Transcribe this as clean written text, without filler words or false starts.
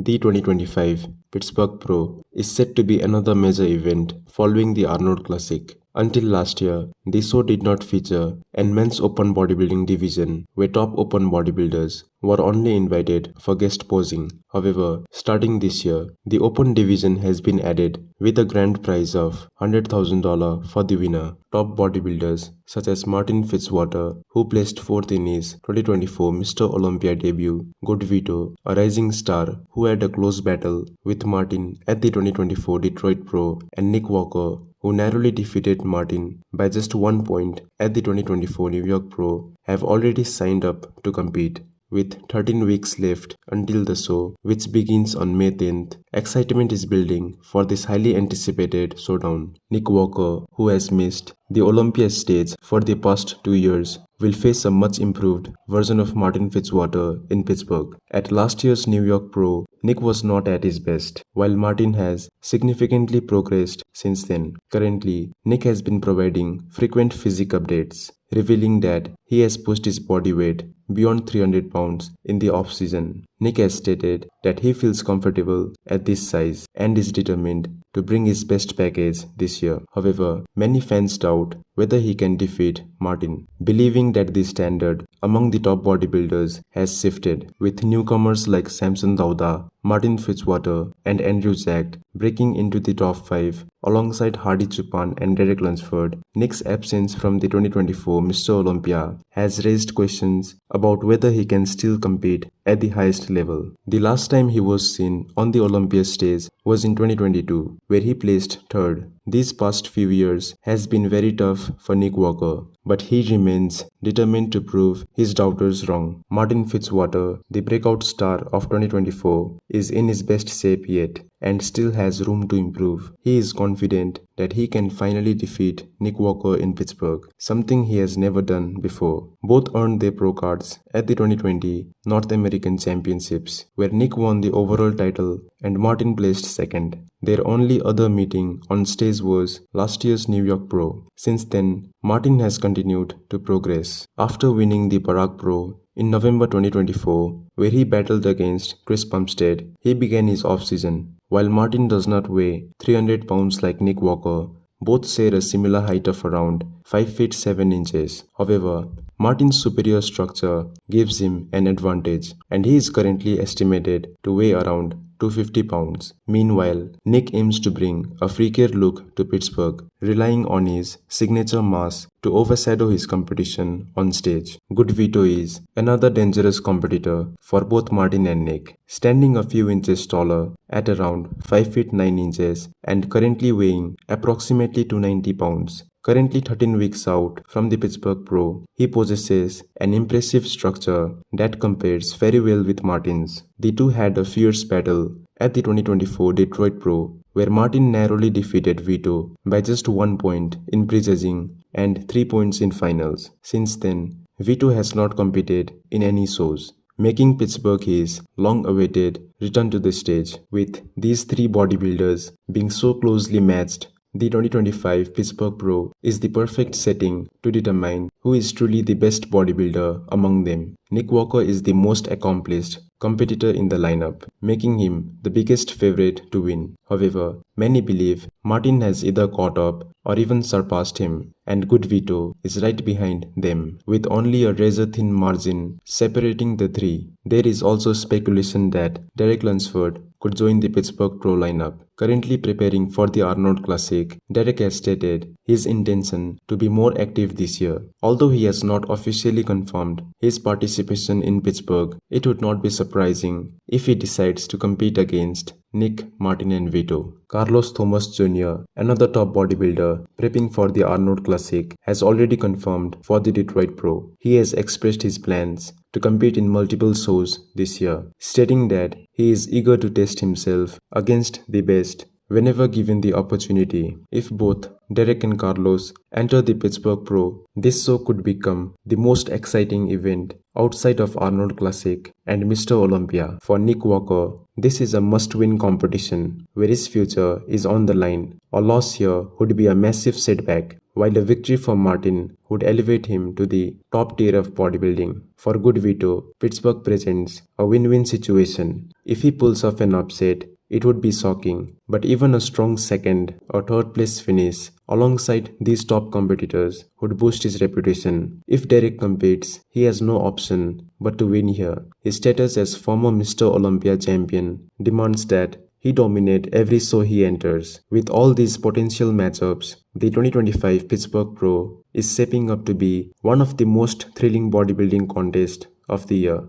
The 2025 Pittsburgh Pro is set to be another major event following the Arnold Classic. Until last year, the show did not feature a men's open bodybuilding division where top open bodybuilders were only invited for guest posing. However, starting this year, the open division has been added with a grand prize of $100,000 for the winner. Top bodybuilders such as Martin Fitzwater, who placed 4th in his 2024 Mr. Olympia debut, Good Vito, a rising star who had a close battle with Martin at the 2024 Detroit Pro, and Nick Walker, who narrowly defeated Martin by just 1 point at the 2024 New York Pro, have already signed up to compete. With 13 weeks left until the show, which begins on May 10th, excitement is building for this highly anticipated showdown. Nick Walker, who has missed the Olympia stage for the past 2 years, will face a much improved version of Martin Fitzwater in Pittsburgh. At last year's New York Pro, Nick was not at his best, while Martin has significantly progressed since then. Currently, Nick has been providing frequent physique updates, revealing that he has pushed his body weight beyond 300 pounds in the off-season. Nick has stated that he feels comfortable at this size and is determined to bring his best package this year. However, many fans doubt whether he can defeat Martin, believing that the standard among the top bodybuilders has shifted, with newcomers like Samson Dauda, Martin Fitzwater, and Andrew Jack breaking into the top 5 alongside Hardy Chupin and Derek Lunsford. Nick's absence from the 2024 Mr. Olympia has raised questions about whether he can still compete at the highest level. The last time he was seen on the Olympia stage was in 2022, where he placed 3rd. These past few years has been very tough for Nick Walker, but he remains determined to prove his doubters wrong. Martin Fitzwater, the breakout star of 2024, is in his best shape yet and still has room to improve. He is confident that he can finally defeat Nick Walker in Pittsburgh, something he has never done before. Both earned their pro cards at the 2020 North American Championships, where Nick won the overall title and Martin placed 2nd. Their only other meeting on stage was last year's New York Pro. Since then, Martin has continued to progress. After winning the Prague Pro in November 2024, where he battled against Chris Bumstead, he began his off-season. While Martin does not weigh 300 pounds like Nick Walker, both share a similar height of around 5 feet 7 inches. However, Martin's superior structure gives him an advantage, and he is currently estimated to weigh around 250 pounds. Meanwhile, Nick aims to bring a freakier look to Pittsburgh, relying on his signature mass to overshadow his competition on stage. Good Vito is another dangerous competitor for both Martin and Nick, standing a few inches taller at around 5 feet 9 inches and currently weighing approximately 290 pounds. Currently 13 weeks out from the Pittsburgh Pro, he possesses an impressive structure that compares very well with Martin's. The two had a fierce battle at the 2024 Detroit Pro, where Martin narrowly defeated Vito by just 1 point in prejudging and 3 points in finals. Since then, Vito has not competed in any shows, making Pittsburgh his long-awaited return to the stage. With these three bodybuilders being so closely matched, the 2025 Pittsburgh Pro is the perfect setting to determine who is truly the best bodybuilder among them. Nick Walker is the most accomplished competitor in the lineup, making him the biggest favorite to win. However, many believe Martin has either caught up or even surpassed him, and Good Vito is right behind them, with only a razor-thin margin separating the three. There is also speculation that Derek Lunsford could join the Pittsburgh Pro lineup. Currently preparing for the Arnold Classic, Derek has stated his intention to be more active this year. Although he has not officially confirmed his participation in Pittsburgh, it would not be surprising if he decides to compete against Nick, Martin and Vito. Carlos Thomas Jr., another top bodybuilder prepping for the Arnold Classic, has already confirmed for the Detroit Pro. He has expressed his plans to compete in multiple shows this year, stating that he is eager to test himself against the best whenever given the opportunity. If both Derek and Carlos enter the Pittsburgh Pro, this show could become the most exciting event outside of Arnold Classic and Mr. Olympia. For Nick Walker, this is a must-win competition where his future is on the line. A loss here would be a massive setback. while a victory for Martin would elevate him to the top tier of bodybuilding. For Good Vito, Pittsburgh presents a win-win situation. If he pulls off an upset, it would be shocking, but even a strong second or third place finish alongside these top competitors would boost his reputation. If Derek competes, he has no option but to win here. His status as former Mr. Olympia champion demands that he dominates every show he enters. With all these potential matchups, the 2025 Pittsburgh Pro is shaping up to be one of the most thrilling bodybuilding contests of the year.